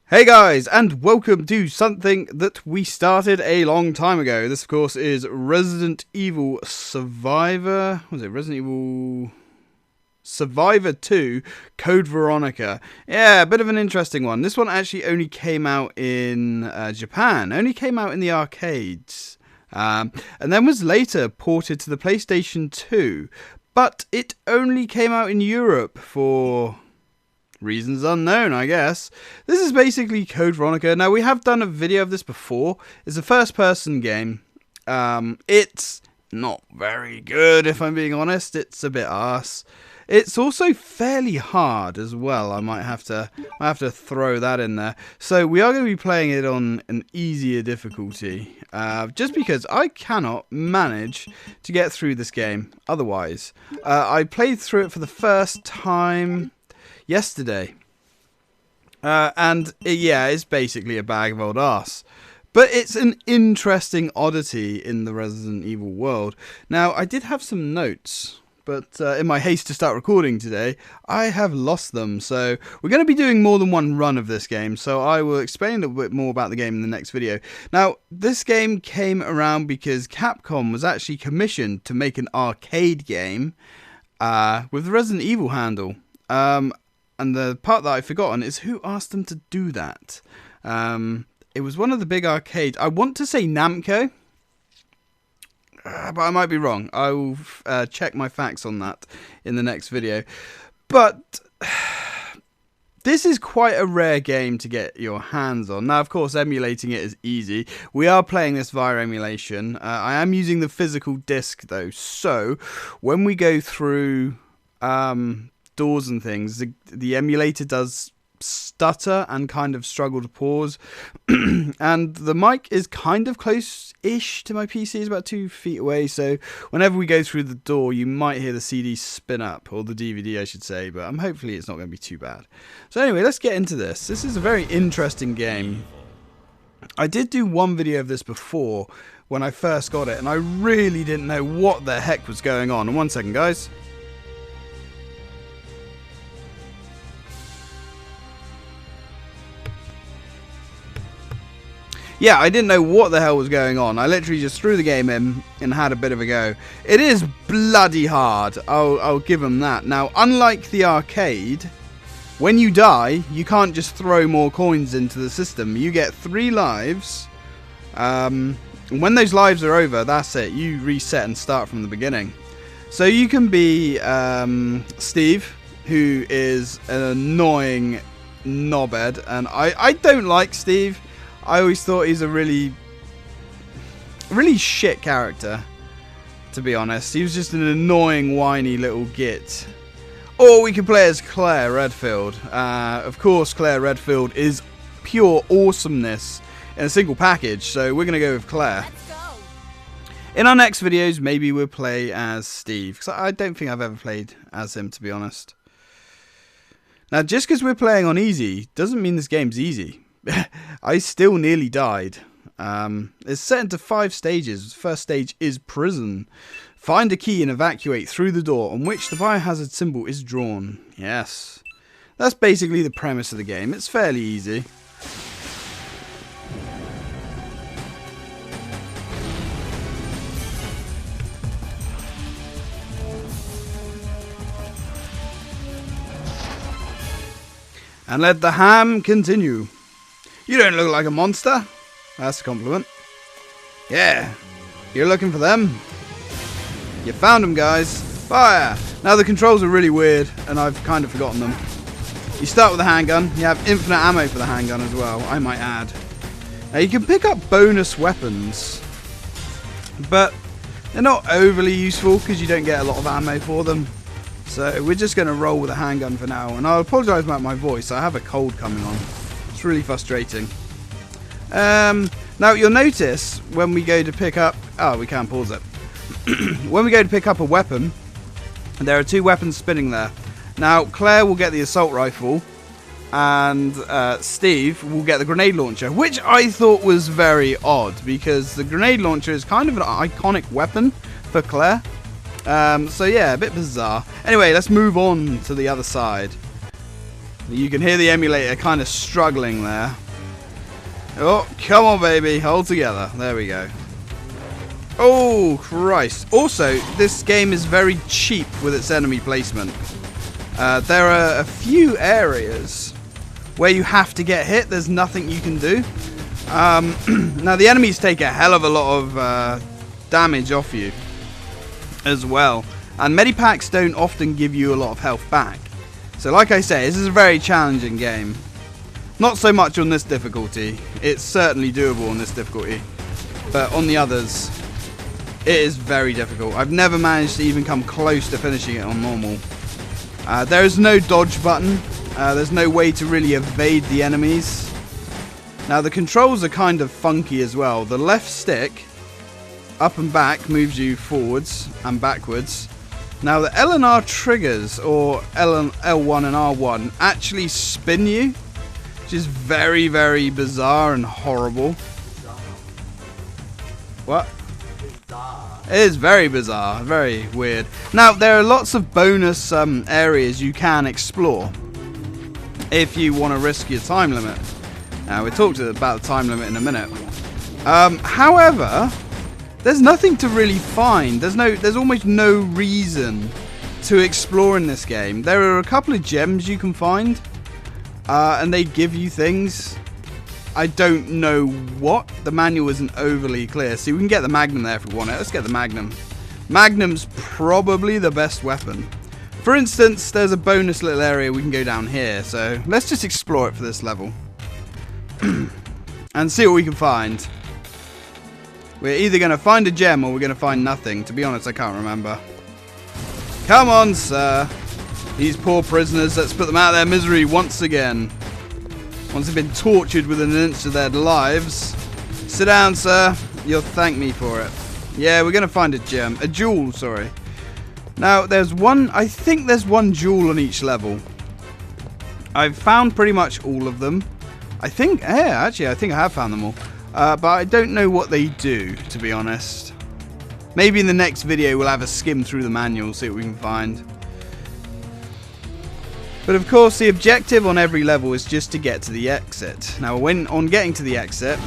Hey guys, and welcome to something that we started a long time ago. This, of course, is Resident Evil Survivor. Was it Resident Evil Survivor 2 Code Veronica? Yeah, a bit of an interesting one. This one actually only came out in Japan, only came out in the arcades, and then was later ported to the PlayStation 2. But it only came out in Europe for reasons unknown, I guess. This is basically Code Veronica. Now, we have done a video of this before. It's a first-person game. It's not very good, if I'm being honest. It's a bit arse. It's also fairly hard as well. I might have to throw that in there. So we are going to be playing it on an easier difficulty, just because I cannot manage to get through this game otherwise. I played through it for the first time yesterday, and it's basically a bag of old arse, but it's an interesting oddity in the Resident Evil world. Now, I did have some notes, but in my haste to start recording today, I have lost them. So we're going to be doing more than one run of this game, so I will explain a little bit more about the game in the next video. Now, this game came around because Capcom was actually commissioned to make an arcade game with the Resident Evil handle. And the part that I've forgotten is who asked them to do that. It was one of the big arcades. I want to say Namco, but I might be wrong. I will check my facts on that in the next video. But this is quite a rare game to get your hands on. Now, of course, emulating it is easy. We are playing this via emulation. I am using the physical disc, though. So when we go through doors and things, the emulator does stutter and kind of struggle to pause. And the mic is kind of close-ish to my PC. It's about 2 feet away, so whenever we go through the door, you might hear the CD spin up, or the DVD, I should say, but hopefully it's not going to be too bad. So anyway, let's get into this. This is a very interesting game. I did do one video of this before when I first got it, and I really didn't know what the heck was going on. And 1 second, guys. Yeah, I didn't know what the hell was going on. I literally just threw the game in and had a bit of a go. It is bloody hard. I'll give them that. Now, unlike the arcade, when you die, you can't just throw more coins into the system. You get 3 lives. And when those lives are over, that's it. You reset and start from the beginning. So you can be Steve, who is an annoying knobhead. And I don't like Steve. I always thought he's a really shit character, to be honest. He was just an annoying, whiny little git. Or we could play as Claire Redfield. Of course, Claire Redfield is pure awesomeness in a single package, so we're going to go with Claire. Let's go. In our next videos, maybe we'll play as Steve, because I don't think I've ever played as him, to be honest. Now, just because we're playing on easy doesn't mean this game's easy. I still nearly died. It's set into 5 stages. The first stage is prison. Find a key and evacuate through the door on which the biohazard symbol is drawn. Yes. That's basically the premise of the game. It's fairly easy. And let the ham continue. You don't look like a monster. That's a compliment. Yeah. You're looking for them? You found them, guys. Fire! Now the controls are really weird, and I've kind of forgotten them. You start with a handgun. You have infinite ammo for the handgun as well, I might add. Now you can pick up bonus weapons, but they're not overly useful because you don't get a lot of ammo for them. So we're just going to roll with a handgun for now. And I apologise about my voice. I have a cold coming on. It's really frustrating. Now you'll notice when we go to pick up... Oh, we can't pause it. When we go to pick up a weapon, there are 2 weapons spinning there. Now, Claire will get the assault rifle, and Steve will get the grenade launcher, which I thought was very odd, because the grenade launcher is kind of an iconic weapon for Claire. So yeah, a bit bizarre. Anyway, let's move on to the other side. You can hear the emulator kind of struggling there. Oh, come on, baby. Hold together. There we go. Oh, Christ. Also, this game is very cheap with its enemy placement. There are a few areas where you have to get hit. There's nothing you can do. Now, the enemies take a hell of a lot of damage off you as well. And medipacks don't often give you a lot of health back. So, like I say, this is a very challenging game. Not so much on this difficulty. It's certainly doable on this difficulty. But on the others, it is very difficult. I've never managed to even come close to finishing it on normal. There is no dodge button. There's no way to really evade the enemies. Now the controls are kind of funky as well. The left stick, up and back, moves you forwards and backwards. Now the L and R triggers, or L1 and R1, actually spin you, which is very, very bizarre and horrible. What? It is very bizarre, very weird. Now, there are lots of bonus areas you can explore if you want to risk your time limit. Now, we'll talk about the time limit in a minute. However, there's nothing to really find. There's almost no reason to explore in this game. There are a couple of gems you can find, and they give you things. I don't know what. The manual isn't overly clear. See, we can get the Magnum there if we want it. Let's get the Magnum. Magnum's probably the best weapon. For instance, there's a bonus little area we can go down here. So let's just explore it for this level. And see what we can find. We're either going to find a gem or we're going to find nothing. To be honest, I can't remember. Come on, sir. These poor prisoners, let's put them out of their misery once again. Once they've been tortured within an inch of their lives. Sit down, sir. You'll thank me for it. Yeah, we're going to find a gem. A jewel, sorry. Now, there's one... I think there's one jewel on each level. I've found pretty much all of them. I think... Yeah, actually, I think I have found them all. But I don't know what they do, to be honest. Maybe in the next video we'll have a skim through the manual, see what we can find. But of course, the objective on every level is just to get to the exit. Now, when on getting to the exit...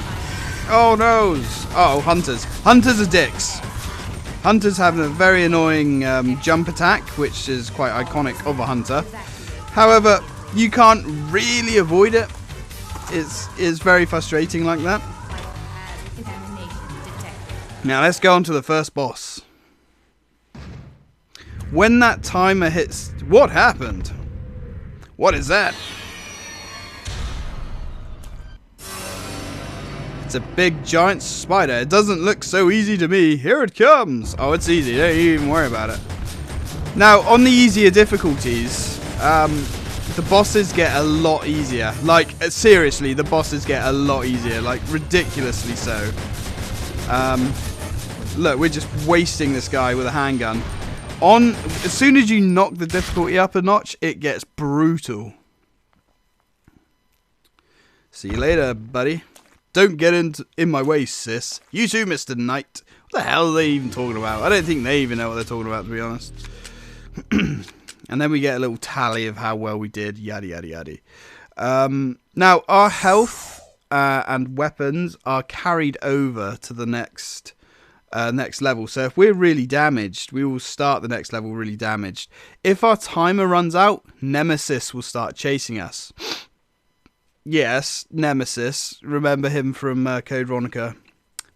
Oh, no! Oh, hunters. Hunters are dicks. Hunters have a very annoying jump attack, which is quite iconic of a hunter. However, you can't really avoid it. It's very frustrating like that. Now, let's go on to the first boss. When that timer hits... What happened? What is that? It's a big giant spider. It doesn't look so easy to me. Here it comes. Oh, it's easy. Don't even worry about it. Now, on the easier difficulties, the bosses get a lot easier. Like, seriously, the bosses get a lot easier. Like, ridiculously so. Look, we're just wasting this guy with a handgun. As soon as you knock the difficulty up a notch, it gets brutal. See you later, buddy. Don't get in my way, sis. You too, Mr. Knight. What the hell are they even talking about? I don't think they even know what they're talking about, to be honest. And then we get a little tally of how well we did. Yada, yada, yada. Now, our health and weapons are carried over to the next level. So if we're really damaged, we will start the next level really damaged. If our timer runs out, Nemesis will start chasing us. Yes, Nemesis. Remember him from Code Veronica?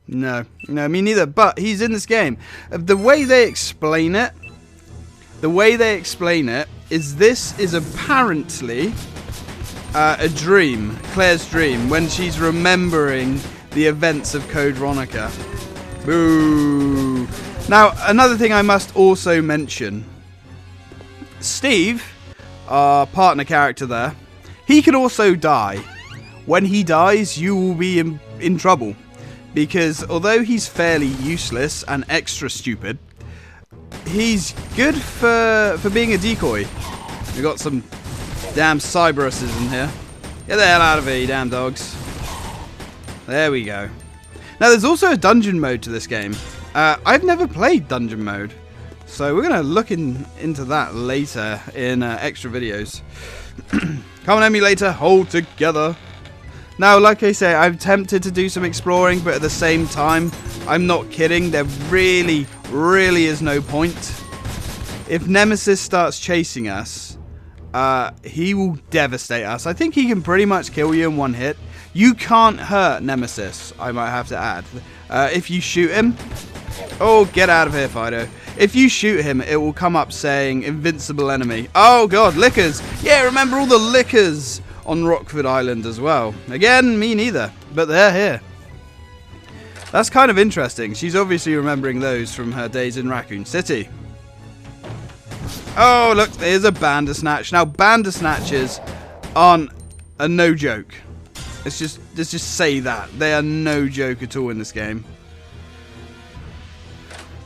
No, me neither. But he's in this game. The way they explain it is this is apparently a dream, Claire's dream, when she's remembering the events of Code Veronica. Boo! Now, another thing I must also mention. Steve, our partner character there, he can also die. When he dies, you will be in trouble. Because although he's fairly useless and extra stupid, he's good for being a decoy. We've got some damn Cyberuses in here. Get the hell out of here, you damn dogs. There we go. Now, there's also a dungeon mode to this game. I've never played dungeon mode, so we're going to look into that later in extra videos. Come on, emulator, hold together. Now, like I say, I'm tempted to do some exploring, but at the same time, I'm not kidding. There really is no point. If Nemesis starts chasing us, he will devastate us. I think he can pretty much kill you in one hit. You can't hurt Nemesis, I might have to add. If you shoot him... Oh, get out of here, Fido. If you shoot him, it will come up saying invincible enemy. Oh, God, lickers. Yeah, remember all the lickers on Rockford Island as well. Again, me neither, but they're here. That's kind of interesting. She's obviously remembering those from her days in Raccoon City. Oh, look, there's a Bandersnatch. Now, Bandersnatches aren't a no joke. Let's just say that. They are no joke at all in this game.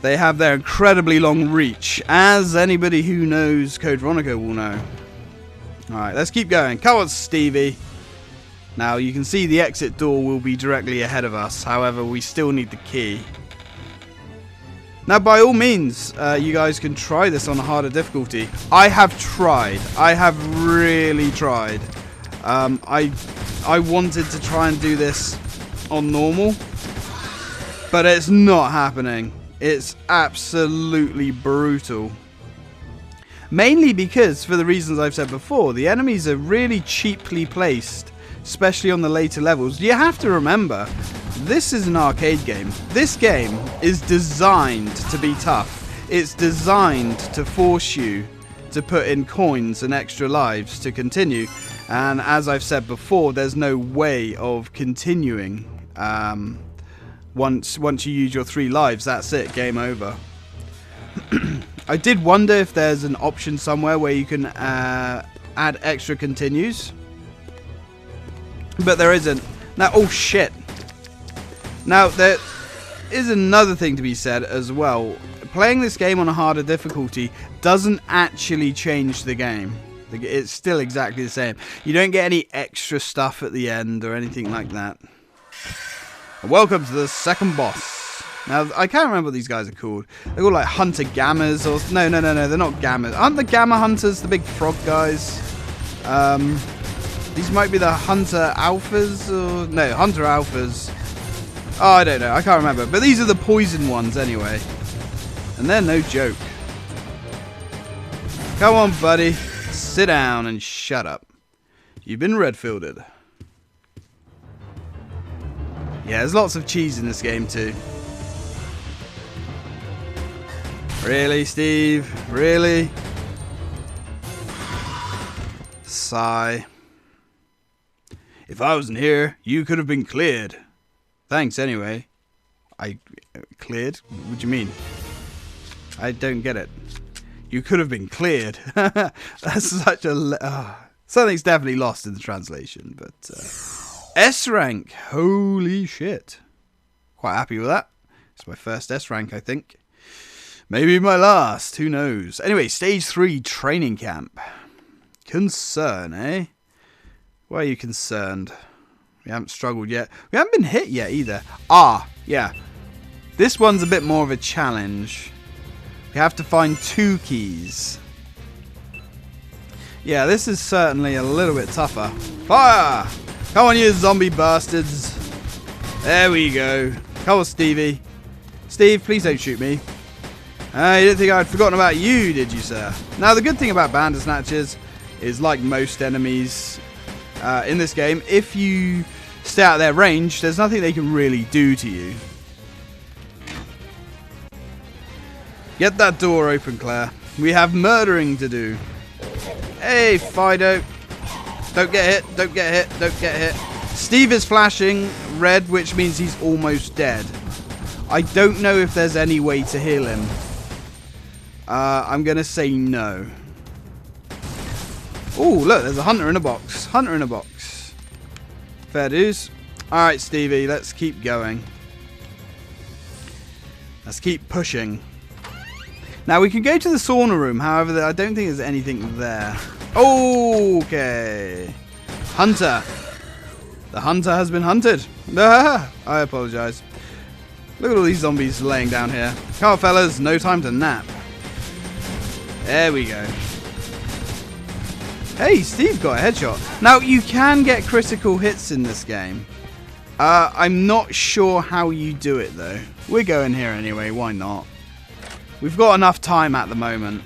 They have their incredibly long reach, as anybody who knows Code Veronica will know. Alright, let's keep going. Come on, Stevie. Now, you can see the exit door will be directly ahead of us. However, we still need the key. Now, by all means, you guys can try this on a harder difficulty. I have tried. I have really tried. I wanted to try and do this on normal, but it's not happening. It's absolutely brutal. Mainly because, for the reasons I've said before, the enemies are really cheaply placed, especially on the later levels. You have to remember, this is an arcade game. This game is designed to be tough. It's designed to force you to put in coins and extra lives to continue. And as I've said before, there's no way of continuing. Once you use your 3 lives, that's it, game over. I did wonder if there's an option somewhere where you can add extra continues, but there isn't. Now, oh shit. Now, there is another thing to be said as well. Playing this game on a harder difficulty doesn't actually change the game. It's still exactly the same. You don't get any extra stuff at the end or anything like that. Welcome to the second boss. Now, I can't remember what these guys are called. They're called like Hunter Gammas or... No, they're not Gammas. Aren't the Gamma Hunters the big frog guys? These might be the Hunter Alphas or... No, Hunter Alphas. Oh, I don't know. I can't remember. But these are the poison ones anyway. And they're no joke. Come on, buddy. Sit down and shut up. You've been red-fielded. Yeah, there's lots of cheese in this game too. Really, Steve? Really? Sigh. If I wasn't here, you could have been cleared. Thanks anyway. Cleared? What do you mean? I don't get it. You could have been cleared. That's such a... something's definitely lost in the translation, but... S rank. Holy shit. Quite happy with that. It's my first S rank, I think. Maybe my last. Who knows? Anyway, stage 3 training camp. Concern, eh? Why are you concerned? We haven't struggled yet. We haven't been hit yet either. Ah, yeah. This one's a bit more of a challenge. We have to find 2 keys. Yeah, this is certainly a little bit tougher. Fire! Come on, you zombie bastards. There we go. Come on, Stevie. Steve, please don't shoot me. You didn't think I'd forgotten about you, did you, sir? Now, the good thing about Bandersnatchers is, like most enemies in this game, if you stay out of their range, there's nothing they can really do to you. Get that door open, Claire. We have murdering to do. Hey, Fido. Don't get hit, don't get hit, don't get hit. Steve is flashing red, which means he's almost dead. I don't know if there's any way to heal him. I'm going to say no. Oh, look, there's a hunter in a box. Hunter in a box. Fair dues. Alright, Stevie, let's keep going. Let's keep pushing. Now, we can go to the sauna room. However, I don't think there's anything there. Okay. Hunter. The hunter has been hunted. I apologize. Look at all these zombies laying down here. Come on, fellas. No time to nap. There we go. Hey, Steve got a headshot. Now, you can get critical hits in this game. I'm not sure how you do it, though. We're going here anyway, why not? We've got enough time at the moment.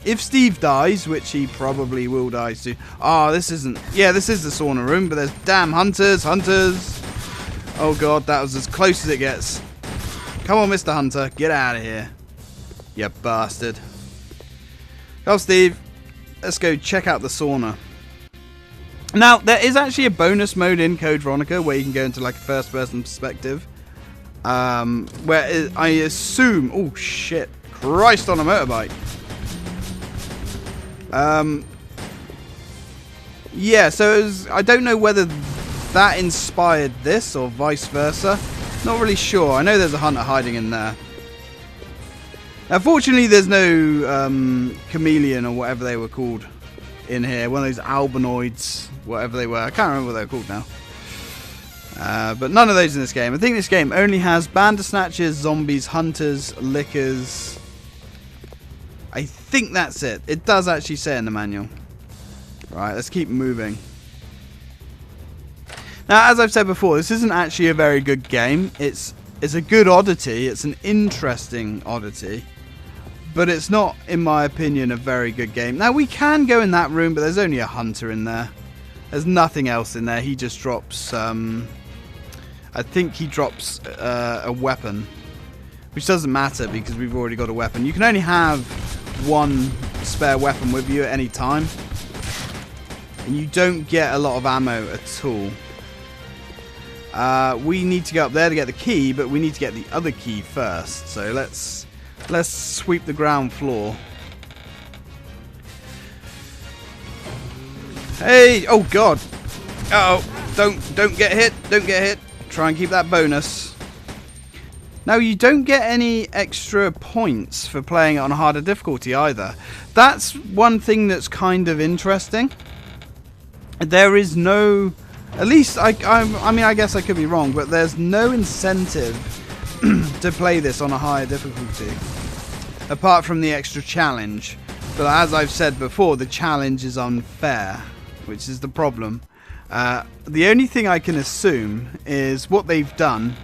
If Steve dies, which he probably will die soon. Oh, this isn't... Yeah, this is the sauna room, but there's damn hunters, hunters. Oh, God, that was as close as it gets. Come on, Mr. Hunter, get out of here. You bastard. Come on, Steve. Let's go check out the sauna. Now, there is actually a bonus mode in Code Veronica where you can go into like a first-person perspective. Where I assume... Oh, shit. Christ on a motorbike. Yeah, so it was, I don't know whether that inspired this or vice versa. Not really sure. I know there's a hunter hiding in there. Now, fortunately, there's no chameleon or whatever they were called in here. One of those albinoids, whatever they were. I can't remember what they were called now. But none of those in this game. I think this game only has bandersnatchers, zombies, hunters, lickers. I think that's it. It does actually say in the manual. Right, let's keep moving. Now, as I've said before, this isn't actually a very good game. It's a good oddity. It's an interesting oddity. But it's not, in my opinion, a very good game. Now, we can go in that room, but there's only a hunter in there. There's nothing else in there. He just drops... I think he drops a weapon. Which doesn't matter because we've already got a weapon. You can only have one spare weapon with you at any time. And you don't get a lot of ammo at all. We need to go up there to get the key, but we need to get the other key first. So let's sweep the ground floor. Hey! Oh God! Uh oh! Don't get hit! Don't get hit! Try and keep that bonus. Now, you don't get any extra points for playing it on a harder difficulty either. That's one thing that's kind of interesting. There is no... At least, I mean, I guess I could be wrong, but there's no incentive to play this on a higher difficulty. Apart from the extra challenge. But as I've said before, the challenge is unfair, which is the problem. The only thing I can assume is what they've done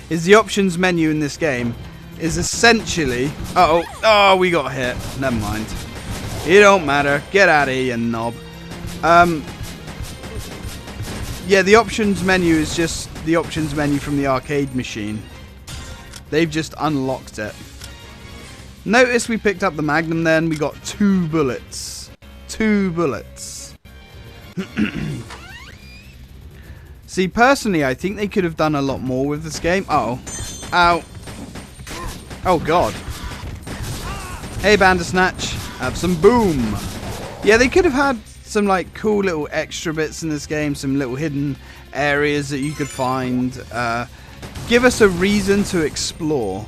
is the options menu in this game is essentially... Oh, we got hit. Never mind. It don't matter. Get out of here, you knob. Yeah, the options menu is just the options menu from the arcade machine. They've just unlocked it. Notice we picked up the Magnum then. We got 2 bullets. 2 bullets. See, personally, I think they could have done a lot more with this game. Uh-oh. Ow. Oh, God. Hey, Bandersnatch. Have some boom. Yeah, they could have had some, like, cool little extra bits in this game. Some little hidden areas that you could find. Give us a reason to explore.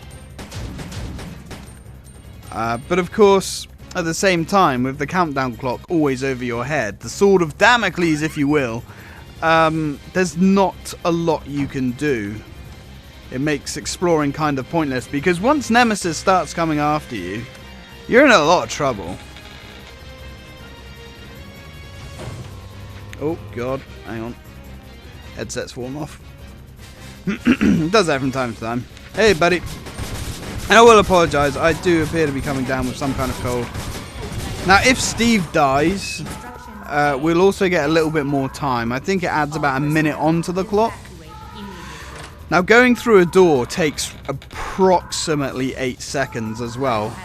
But, of course, at the same time, with the countdown clock always over your head, the sword of Damocles, if you will... there's not a lot you can do. It makes exploring kind of pointless because once Nemesis starts coming after you, you're in a lot of trouble. Oh God, hang on. Headset's fallen off. Does that from time to time. Hey buddy. And I will apologise, I do appear to be coming down with some kind of cold. Now if Steve dies... we'll also get a little bit more time. I think it adds about a minute onto the clock. Now, going through a door takes approximately 8 seconds as well.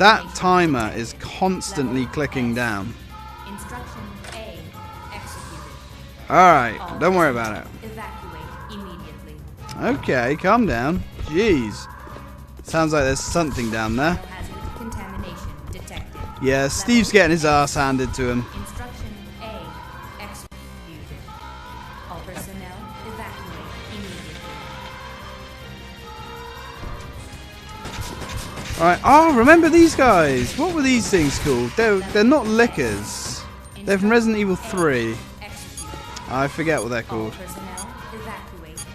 That timer is constantly clicking down. Alright, don't worry about it. Okay, calm down. Jeez. Sounds like there's something down there. Yeah, Steve's getting his ass handed to him. Alright, oh, remember these guys? What were these things called? They're not lickers. They're from Resident Evil 3. I forget what they're called.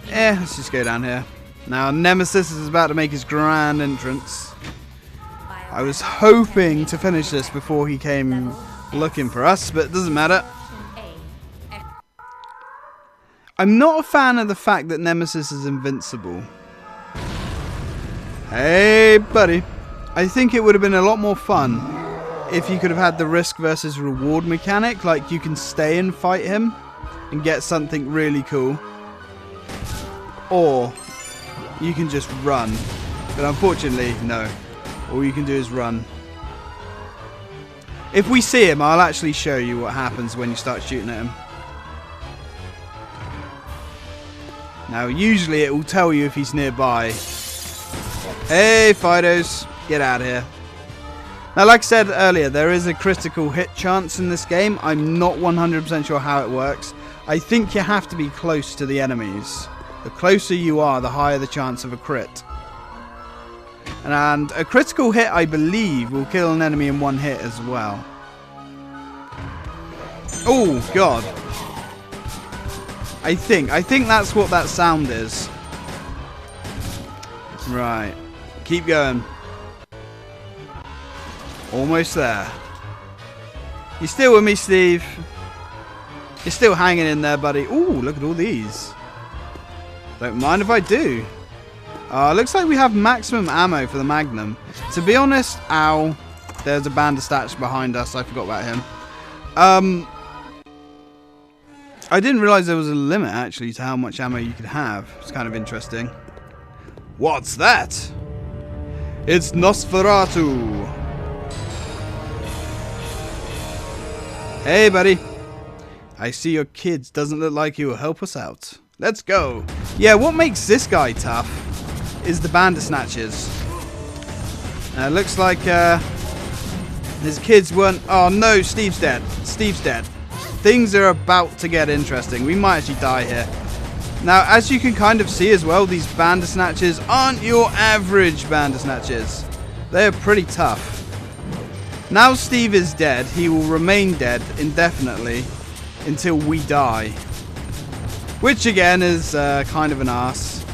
Let's just go down here. Now, Nemesis is about to make his grand entrance. I was hoping to finish this before he came looking for us, but it doesn't matter. I'm not a fan of the fact that Nemesis is invincible. Hey, buddy. I think it would have been a lot more fun if you could have had the risk versus reward mechanic, like you can stay and fight him and get something really cool. Or you can just run. But unfortunately, no. All you can do is run. If we see him, I'll actually show you what happens when you start shooting at him. Now, usually it will tell you if he's nearby. Hey, Fidos, get out of here. Now, like I said earlier, there is a critical hit chance in this game. I'm not 100% sure how it works. I think you have to be close to the enemies. The closer you are, the higher the chance of a crit. And a critical hit, I believe, will kill an enemy in one hit as well. Oh, God. I think that's what that sound is. Right. Keep going. Almost there. You still with me, Steve? You're still hanging in there, buddy. Ooh, look at all these. Don't mind if I do. Looks like we have maximum ammo for the Magnum. To be honest, ow. There's a Bandersnatch behind us. I forgot about him. I didn't realise there was a limit, actually, to how much ammo you could have. It's kind of interesting. What's that? It's Nosferatu. Hey, buddy. I see your kids. Doesn't look like you will help us out. Let's go. Yeah, what makes this guy tough is the Bandersnatches. Looks like his kids weren't... Oh, no, Steve's dead. Steve's dead. Things are about to get interesting. We might actually die here. Now, as you can kind of see as well, these Bandersnatches aren't your average Bandersnatches. They're pretty tough. Now Steve is dead. He will remain dead indefinitely until we die. Which, again, is kind of an arse.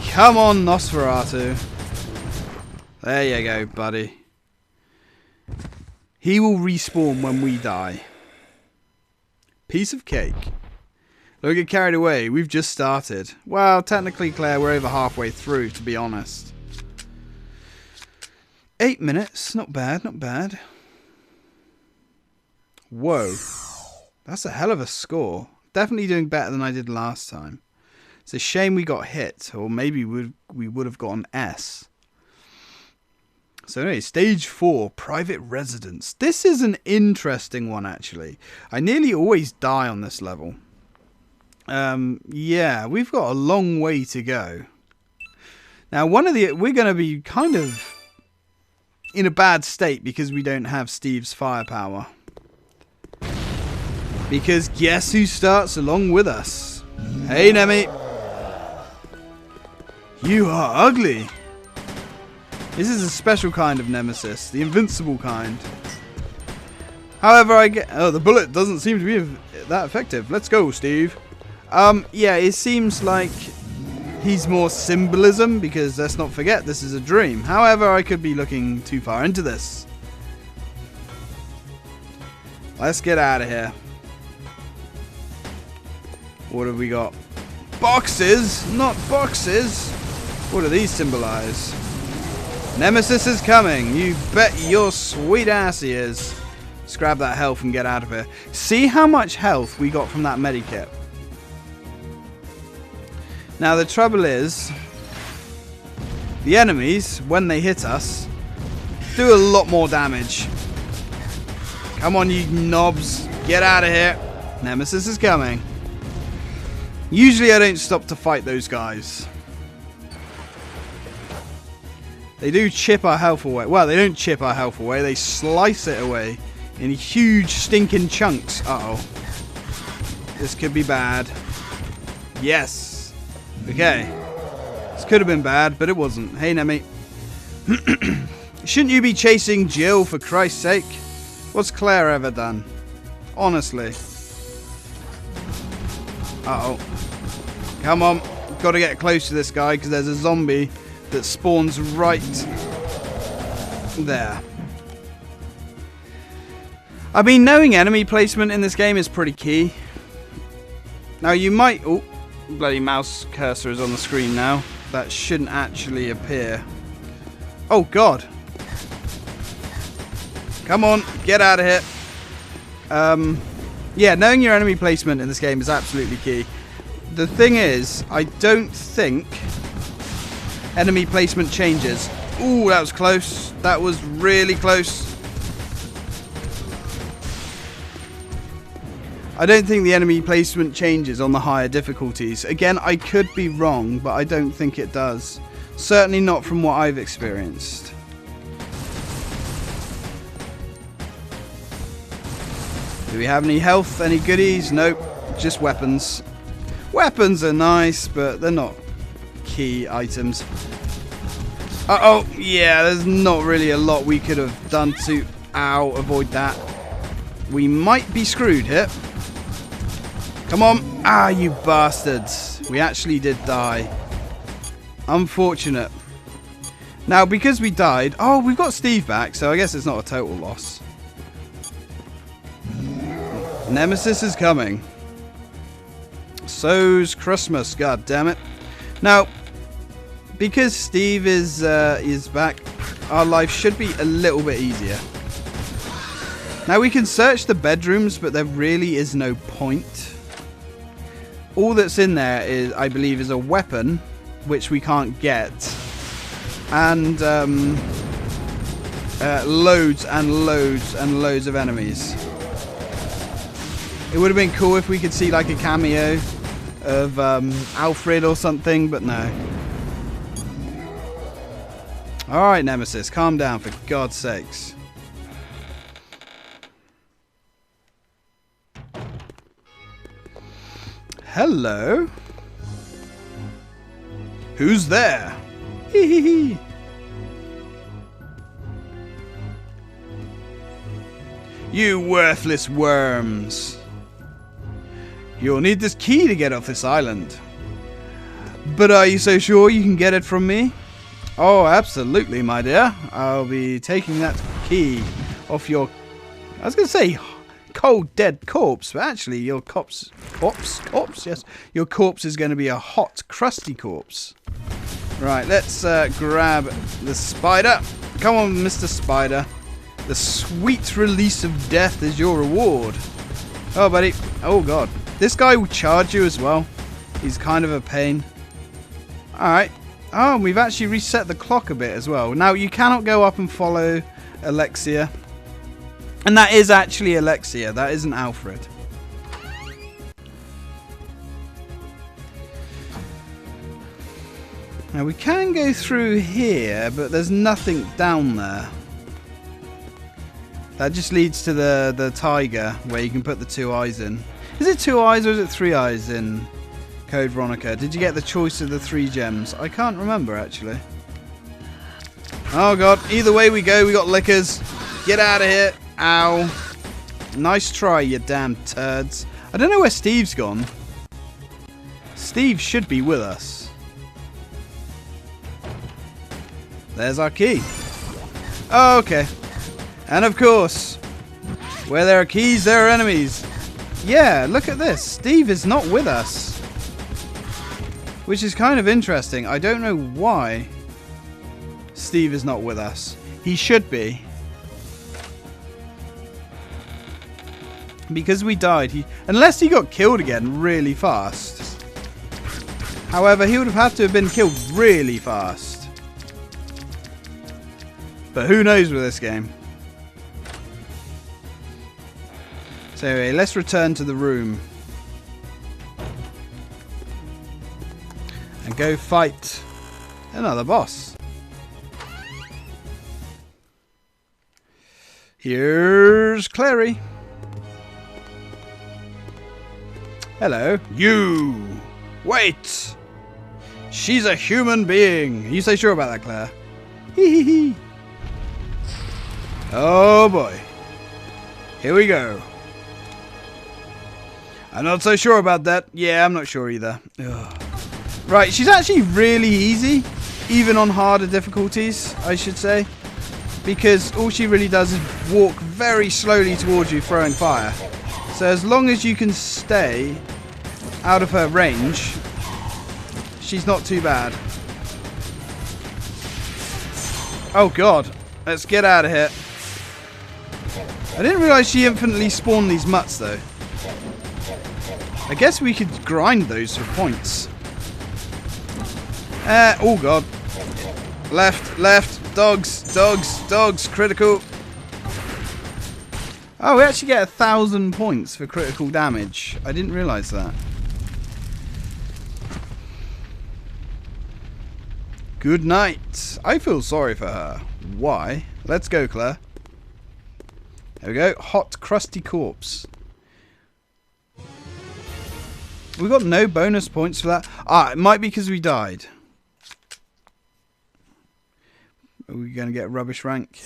Come on, Nosferatu. There you go, buddy. He will respawn when we die. Piece of cake. Don't get carried away. We've just started. Well, technically, Claire, we're over halfway through, to be honest. 8 minutes. Not bad, not bad. Whoa. That's a hell of a score. Definitely doing better than I did last time. It's a shame we got hit, or maybe we would have got an S. So anyway, stage 4, private residence. This is an interesting one, actually. I nearly always die on this level. Yeah, we've got a long way to go. Now, we're going to be kind of in a bad state because we don't have Steve's firepower. Because guess who starts along with us? Hey, Nemi. You are ugly. This is a special kind of nemesis, the invincible kind. However, the bullet doesn't seem to be that effective. Let's go, Steve. Yeah, it seems like he's more symbolism because let's not forget this is a dream. However, I could be looking too far into this. Let's get out of here. What have we got? Boxes, not boxes. What do these symbolize? Nemesis is coming. You bet your sweet ass he is. Let's grab that health and get out of here. See how much health we got from that medikit. Now the trouble is, the enemies, when they hit us, do a lot more damage. Come on, you knobs. Get out of here. Nemesis is coming. Usually I don't stop to fight those guys. They do chip our health away. Well, they don't chip our health away. They slice it away in huge stinking chunks. Uh-oh. This could be bad. Yes. Okay. This could have been bad, but it wasn't. Hey, Nemi. Shouldn't you be chasing Jill, for Christ's sake? What's Claire ever done? Honestly. Uh-oh. Come on. Got to get close to this guy because there's a zombie that spawns right There. I mean, knowing enemy placement in this game is pretty key. Now you might... Oh, bloody mouse cursor is on the screen now. That shouldn't actually appear. Oh, God. Come on, get out of here. Yeah, knowing your enemy placement in this game is absolutely key. The thing is, I don't think enemy placement changes. Ooh, that was close. That was really close. I don't think the enemy placement changes on the higher difficulties. Again, I could be wrong, but I don't think it does. Certainly not from what I've experienced. Do we have any health, any goodies? Nope, just weapons. Weapons are nice, but they're not key items. Uh-oh, yeah, there's not really a lot we could have done to, avoid that. We might be screwed here. Come on. Ah, you bastards. We actually did die. Unfortunate. Now, because we died... Oh, we've got Steve back, so I guess it's not a total loss. Nemesis is coming. So's Christmas, god damn it. Now, because Steve is back, our life should be a little bit easier. Now we can search the bedrooms, but there really is no point. All that's in there is, I believe, is a weapon, which we can't get, and loads and loads and loads of enemies. It would have been cool if we could see like a cameo of Alfred or something, but no. Alright, Nemesis, calm down for God's sakes. Hello? Who's there? Hee hee hee. You worthless worms. You'll need this key to get off this island. But are you so sure you can get it from me? Oh, absolutely, my dear. I'll be taking that key off your... I was going to say cold, dead corpse, but actually your corpse, yes. Your corpse is going to be a hot, crusty corpse. Right, let's grab the spider. Come on, Mr. Spider. The sweet release of death is your reward. Oh, buddy. Oh, God. This guy will charge you as well. He's kind of a pain. Alright. Oh, we've actually reset the clock a bit as well. Now, you cannot go up and follow Alexia. And that is actually Alexia. That isn't Alfred. Now, we can go through here, but there's nothing down there. That just leads to the tiger, where you can put the 2 eyes in. Is it 2 eyes or is it 3 eyes in Code Veronica? Did you get the choice of the 3 gems? I can't remember, actually. Oh, God. Either way we go, we got lickers. Get out of here. Ow. Nice try, you damn turds. I don't know where Steve's gone. Steve should be with us. There's our key. Oh, okay. And of course, where there are keys, there are enemies. Yeah, look at this. Steve is not with us. Which is kind of interesting. I don't know why Steve is not with us. He should be. Because we died. Unless he got killed again really fast. However, he would have had to have been killed really fast. But who knows with this game. So anyway, let's return to the room. And go fight another boss. Here's Clary. Hello. You! Wait! She's a human being. Are you so sure about that, Claire? Hee hee hee. Oh boy. Here we go. I'm not so sure about that. Yeah, I'm not sure either. Ugh. Right, she's actually really easy. Even on harder difficulties, I should say. because all she really does is walk very slowly towards you, throwing fire. So as long as you can stay out of her range, she's not too bad. Oh god, let's get out of here. I didn't realise she infinitely spawned these mutts though. I guess we could grind those for points. Oh god. Left, dogs, critical. Oh, we actually get 1,000 points for critical damage. I didn't realise that. Good night. I feel sorry for her. Why? Let's go, Claire. There we go. Hot, crusty corpse. We got no bonus points for that. Ah, it might be because we died. Are we going to get rubbish rank?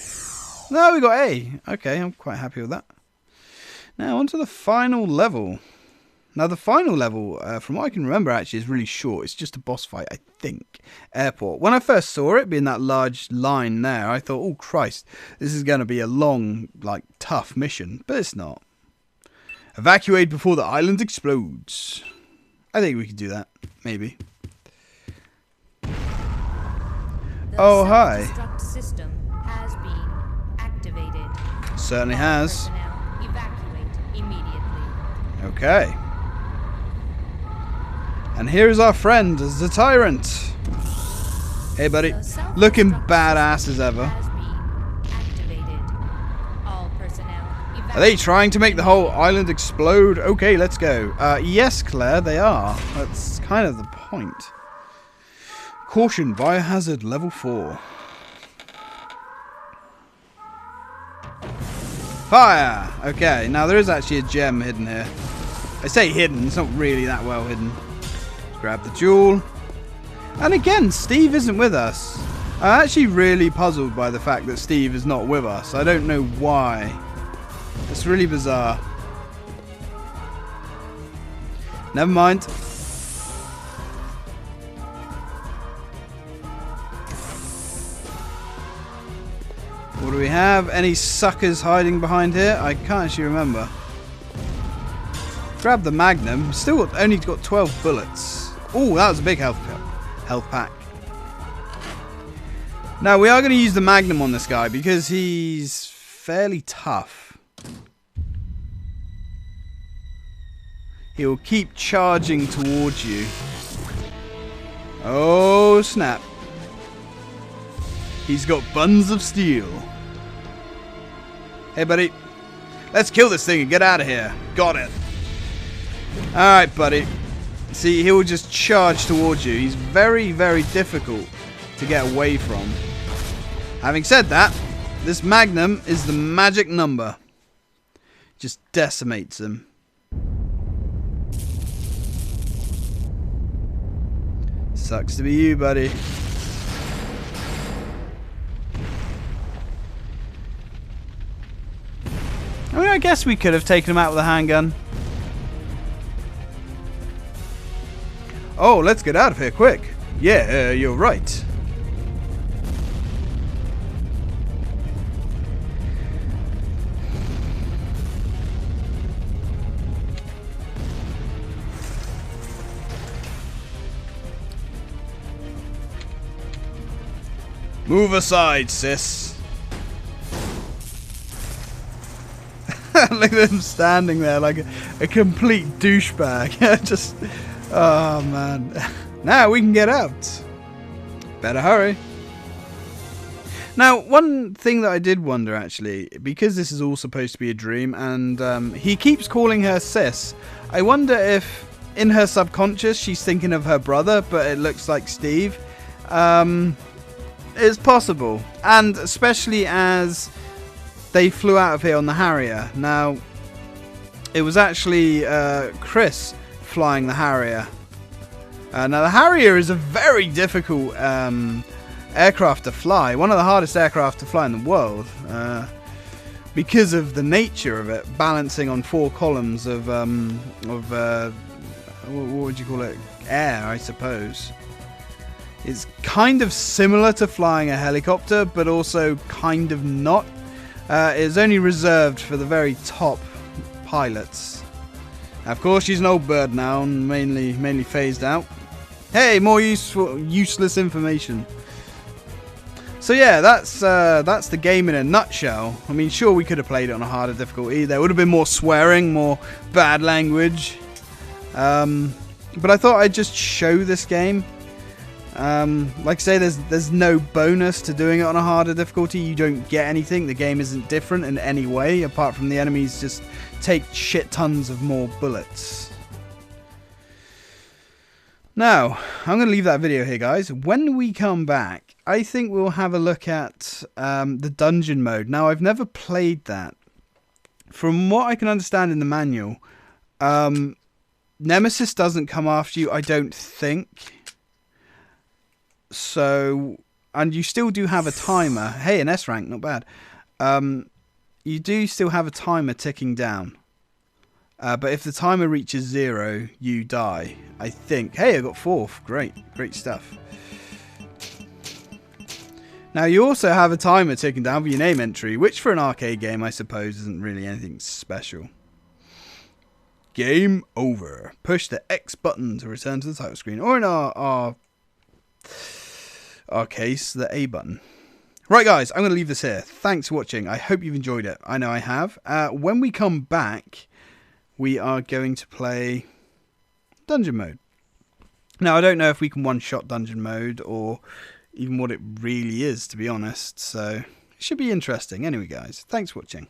No, we got A. Okay, I'm quite happy with that. Now, on to the final level. Now, the final level, from what I can remember, actually is really short. It's just a boss fight, I think. Airport. When I first saw it, being that large line there, I thought, oh, Christ, this is going to be a long, like, tough mission. But it's not. Evacuate before the island explodes. I think we could do that. Maybe. Oh, hi. Self-destruct system has been activated. Certainly has. Personnel, evacuate immediately. Okay. And here is our friend, the Tyrant. Hey, buddy. Looking badass as ever. Are they trying to make the whole island explode? Okay, let's go. Yes, Claire, they are. That's kind of the point. Caution, biohazard level 4. Fire! Okay, now there is actually a gem hidden here. I say hidden, it's not really that well hidden. Grab the jewel. And again, Steve isn't with us. I'm actually really puzzled by the fact that Steve is not with us. I don't know why. It's really bizarre. Never mind. What do we have? Any suckers hiding behind here? I can't actually remember. Grab the Magnum. Still only got 12 bullets. Oh, that was a big health pack. Now, we are going to use the Magnum on this guy because he's fairly tough. He will keep charging towards you. Oh, snap. He's got buns of steel. Hey, buddy. Let's kill this thing and get out of here. Got it. Alright, buddy. See, he'll just charge towards you. He's very, very difficult to get away from. Having said that, this Magnum is the magic number. Just decimates him. Sucks to be you, buddy. I mean, I guess we could have taken him out with a handgun. Oh, let's get out of here quick. Yeah, you're right. Move aside, sis. Look at him standing there like a complete douchebag. Just, oh man. Now we can get out. Better hurry. Now, one thing that I did wonder actually, because this is all supposed to be a dream, and he keeps calling her sis. I wonder if in her subconscious she's thinking of her brother, but it looks like Steve. It's possible, and especially as they flew out of here on the Harrier. Now, it was actually Chris flying the Harrier. Now, the Harrier is a very difficult aircraft to fly. One of the hardest aircraft to fly in the world. Because of the nature of it, balancing on 4 columns of what would you call it? Air, I suppose. It's kind of similar to flying a helicopter, but also kind of not. It's only reserved for the very top pilots. Of course, she's an old bird now and mainly phased out. Hey, more useless information. So yeah, that's the game in a nutshell. I mean, sure, we could have played it on a harder difficulty. There would have been more swearing, more bad language. But I thought I'd just show this game. Like I say, there's no bonus to doing it on a harder difficulty. You don't get anything. The game isn't different in any way, apart from the enemies just take shit tons of more bullets. Now, I'm going to leave that video here, guys. When we come back, I think we'll have a look at the dungeon mode. Now, I've never played that. From what I can understand in the manual, Nemesis doesn't come after you, I don't think. So, and you still do have a timer. Hey, an S rank, not bad. You do still have a timer ticking down. But if the timer reaches 0, you die, I think. Hey, I got 4th. Great stuff. Now, you also have a timer ticking down for your name entry, which for an arcade game, I suppose, isn't really anything special. Game over. Push the X button to return to the title screen, or in our case, the A button. Right, guys, I'm going to leave this here. Thanks for watching. I hope you've enjoyed it. I know I have. When we come back, we are going to play dungeon mode. Now, I don't know if we can one-shot dungeon mode or even what it really is, to be honest. So, it should be interesting. Anyway, guys, thanks for watching.